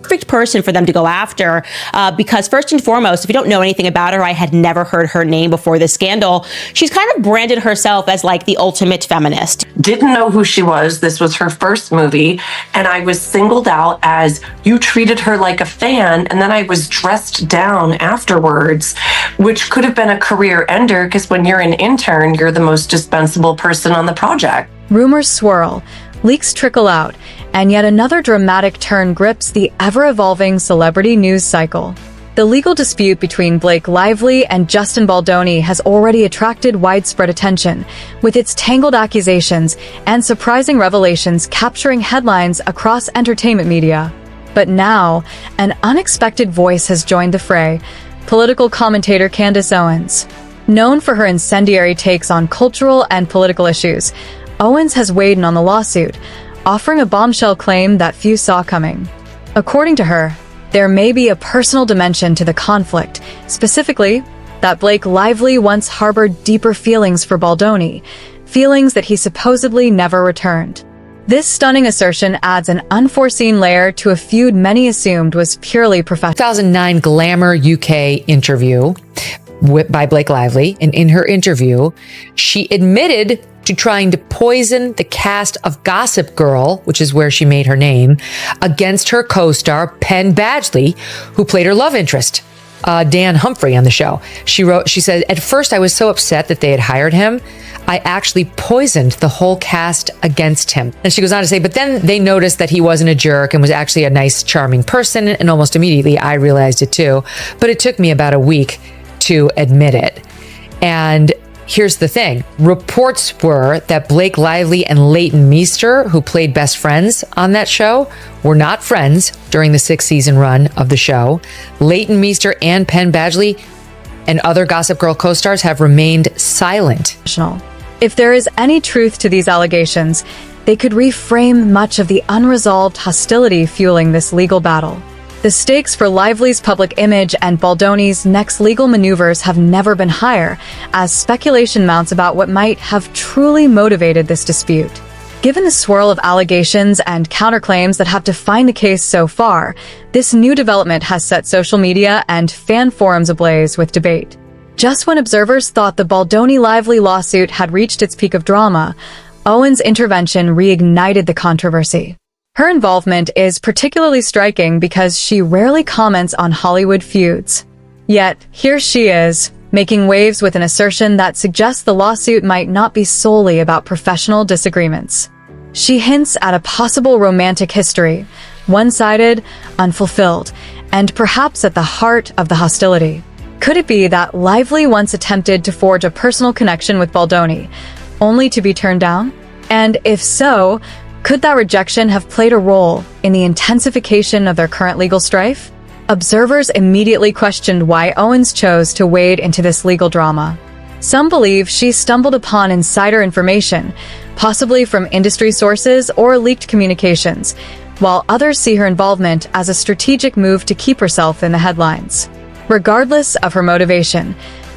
perfect person for them to go after because first and foremost, if you don't know anything about her, I had never heard her name before this scandal. She's kind of branded herself as like the ultimate feminist. Didn't know who she was. This was her first movie, and I was singled out as you treated her like a fan, and then I was dressed down afterwards, which could have been a career ender because when you're an intern, you're the most dispensable person on the project. Rumors swirl, leaks trickle out, and yet another dramatic turn grips the ever-evolving celebrity news cycle. The legal dispute between Blake Lively and Justin Baldoni has already attracted widespread attention, with its tangled accusations and surprising revelations capturing headlines across entertainment media. But now, an unexpected voice has joined the fray: political commentator Candace Owens. Known for her incendiary takes on cultural and political issues, Owens has weighed in on the lawsuit, offering a bombshell claim that few saw coming. According to her, there may be a personal dimension to the conflict, specifically that Blake Lively once harbored deeper feelings for Baldoni, feelings that he supposedly never returned. This stunning assertion adds an unforeseen layer to a feud many assumed was purely professional. 2009 Glamour UK interview by Blake Lively, and in her interview, she admitted to trying to poison the cast of Gossip Girl, which is where she made her name, against her co-star Penn Badgley, who played her love interest, Dan Humphrey, on the show. She said, "At first I was so upset that they had hired him, I actually poisoned the whole cast against him." And she goes on to say, "But then they noticed that he wasn't a jerk and was actually a nice, charming person, and almost immediately I realized it too. But it took me about a week to admit it." And here's the thing. Reports were that Blake Lively and Leighton Meester, who played best friends on that show, were not friends during the 6-season run of the show. Leighton Meester and Penn Badgley and other Gossip Girl co-stars have remained silent. If there is any truth to these allegations, they could reframe much of the unresolved hostility fueling this legal battle. The stakes for Lively's public image and Baldoni's next legal maneuvers have never been higher, as speculation mounts about what might have truly motivated this dispute. Given the swirl of allegations and counterclaims that have defined the case so far, this new development has set social media and fan forums ablaze with debate. Just when observers thought the Baldoni-Lively lawsuit had reached its peak of drama, Owens' intervention reignited the controversy. Her involvement is particularly striking because she rarely comments on Hollywood feuds. Yet, here she is, making waves with an assertion that suggests the lawsuit might not be solely about professional disagreements. She hints at a possible romantic history, one-sided, unfulfilled, and perhaps at the heart of the hostility. Could it be that Lively once attempted to forge a personal connection with Baldoni, only to be turned down? And if so, could that rejection have played a role in the intensification of their current legal strife? Observers immediately questioned why Owens chose to wade into this legal drama. Some believe she stumbled upon insider information, possibly from industry sources or leaked communications, while others see her involvement as a strategic move to keep herself in the headlines. Regardless of her motivation,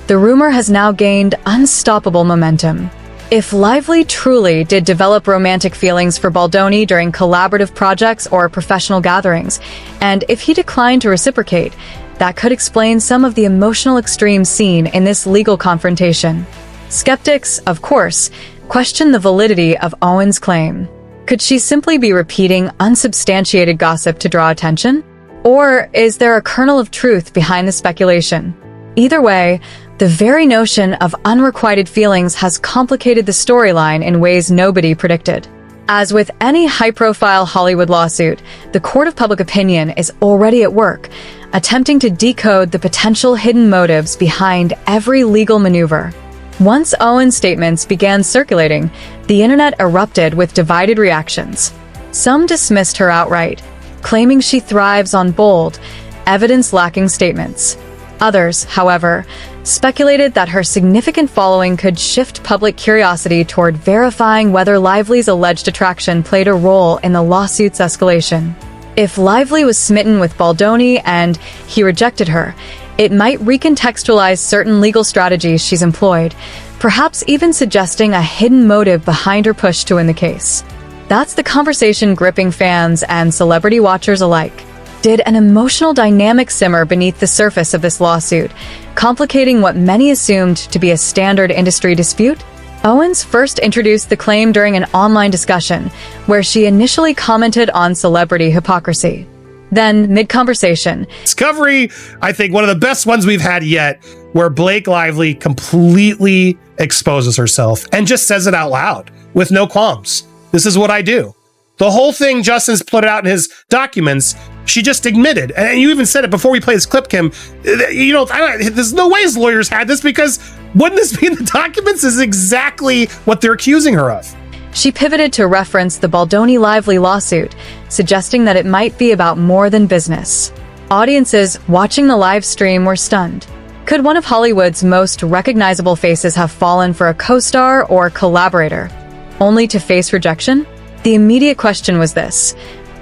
the rumor has now gained unstoppable momentum. If Lively truly did develop romantic feelings for Baldoni during collaborative projects or professional gatherings, and if he declined to reciprocate, that could explain some of the emotional extremes seen in this legal confrontation. Skeptics, of course, question the validity of Owens' claim. Could she simply be repeating unsubstantiated gossip to draw attention? Or is there a kernel of truth behind the speculation? Either way, the very notion of unrequited feelings has complicated the storyline in ways nobody predicted. As with any high-profile Hollywood lawsuit, the court of public opinion is already at work, attempting to decode the potential hidden motives behind every legal maneuver. Once Owens' statements began circulating, the internet erupted with divided reactions. Some dismissed her outright, claiming she thrives on bold, evidence-lacking statements. Others, however, speculated that her significant following could shift public curiosity toward verifying whether Lively's alleged attraction played a role in the lawsuit's escalation. If Lively was smitten with Baldoni and he rejected her, it might recontextualize certain legal strategies she's employed, perhaps even suggesting a hidden motive behind her push to win the case. That's the conversation gripping fans and celebrity watchers alike. did an emotional dynamic simmer beneath the surface of this lawsuit, complicating what many assumed to be a standard industry dispute? Owens first introduced the claim during an online discussion, where she initially commented on celebrity hypocrisy. Then, mid-conversation, Discovery, I think one of the best ones we've had yet, where Blake Lively completely exposes herself and just says it out loud with no qualms. This is what I do. The whole thing Justin's put out in his documents, she just admitted. And you even said it before we play this clip, Kim. There's no way his lawyers had this, because wouldn't this be in the documents? This is exactly what they're accusing her of. she pivoted to reference the Baldoni Lively lawsuit, suggesting that it might be about more than business. Audiences watching the live stream were stunned. Could one of Hollywood's most recognizable faces have fallen for a co-star or collaborator, only to face rejection? The immediate question was this: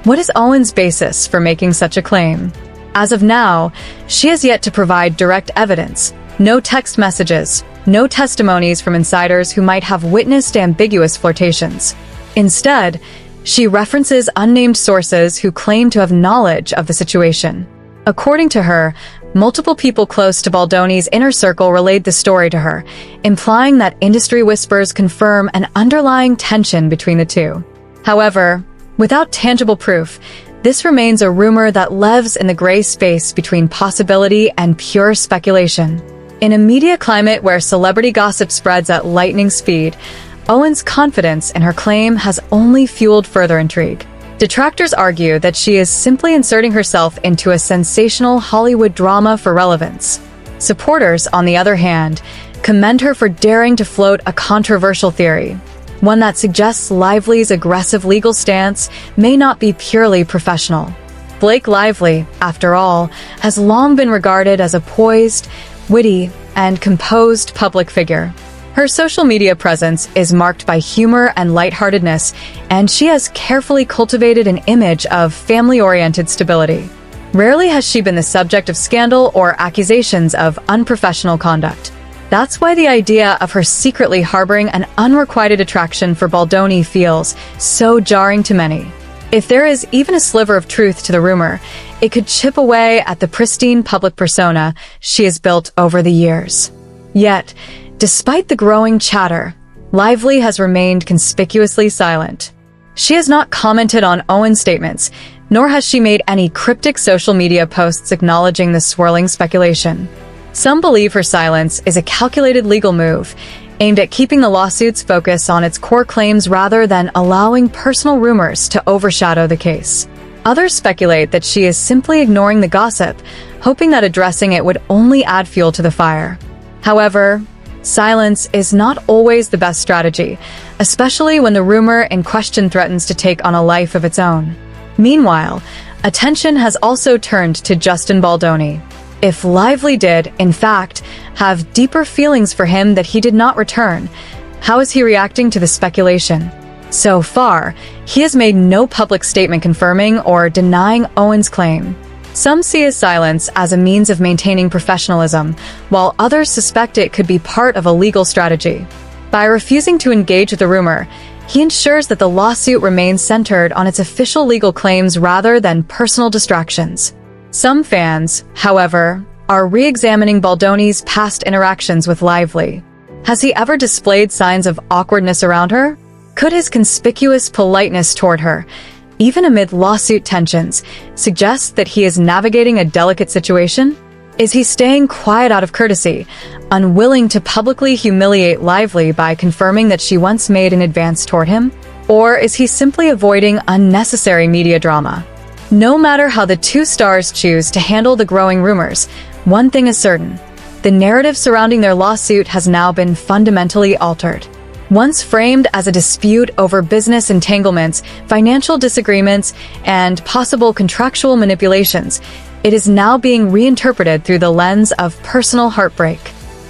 what is Owens' basis for making such a claim? As of now, she has yet to provide direct evidence. No text messages, no testimonies from insiders who might have witnessed ambiguous flirtations. Instead, she references unnamed sources who claim to have knowledge of the situation. According to her, multiple people close to Baldoni's inner circle relayed the story to her, implying that industry whispers confirm an underlying tension between the two. However, without tangible proof, this remains a rumor that lives in the gray space between possibility and pure speculation. In a media climate where celebrity gossip spreads at lightning speed, Owens' confidence in her claim has only fueled further intrigue. Detractors argue that she is simply inserting herself into a sensational Hollywood drama for relevance. Supporters, on the other hand, commend her for daring to float a controversial theory, one that suggests Lively's aggressive legal stance may not be purely professional. Blake Lively, after all, has long been regarded as a poised, witty, and composed public figure. Her social media presence is marked by humor and lightheartedness, and she has carefully cultivated an image of family-oriented stability. Rarely has she been the subject of scandal or accusations of unprofessional conduct. That's why the idea of her secretly harboring an unrequited attraction for Baldoni feels so jarring to many. If there is even a sliver of truth to the rumor, it could chip away at the pristine public persona she has built over the years. Yet, despite the growing chatter, Lively has remained conspicuously silent. She has not commented on Owens' statements, nor has she made any cryptic social media posts acknowledging the swirling speculation. Some believe her silence is a calculated legal move, aimed at keeping the lawsuit's focus on its core claims rather than allowing personal rumors to overshadow the case. Others speculate that she is simply ignoring the gossip, hoping that addressing it would only add fuel to the fire. However, silence is not always the best strategy, especially when the rumor in question threatens to take on a life of its own. Meanwhile, attention has also turned to Justin Baldoni. If Lively did, in fact, have deeper feelings for him that he did not return, how is he reacting to the speculation? So far, he has made no public statement confirming or denying Owens' claim. Some see his silence as a means of maintaining professionalism, while others suspect it could be part of a legal strategy. By refusing to engage with the rumor, he ensures that the lawsuit remains centered on its official legal claims rather than personal distractions. Some fans, however, are re-examining Baldoni's past interactions with Lively. Has he ever displayed signs of awkwardness around her? Could his conspicuous politeness toward her, even amid lawsuit tensions, suggest that he is navigating a delicate situation? Is he staying quiet out of courtesy, unwilling to publicly humiliate Lively by confirming that she once made an advance toward him? Or is he simply avoiding unnecessary media drama? No matter how the two stars choose to handle the growing rumors, one thing is certain: the narrative surrounding their lawsuit has now been fundamentally altered. Once framed as a dispute over business entanglements, financial disagreements, and possible contractual manipulations, it is now being reinterpreted through the lens of personal heartbreak.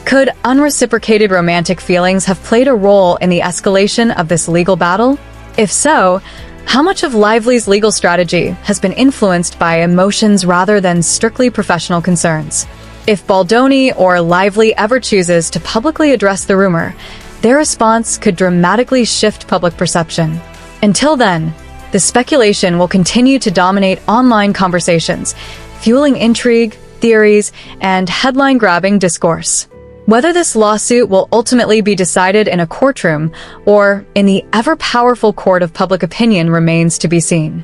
Could unreciprocated romantic feelings have played a role in the escalation of this legal battle? If so, how much of Lively's legal strategy has been influenced by emotions rather than strictly professional concerns? If Baldoni or Lively ever chooses to publicly address the rumor, their response could dramatically shift public perception. Until then, The speculation will continue to dominate online conversations, fueling intrigue, theories, and headline-grabbing discourse. Whether this lawsuit will ultimately be decided in a courtroom or in the ever-powerful court of public opinion remains to be seen.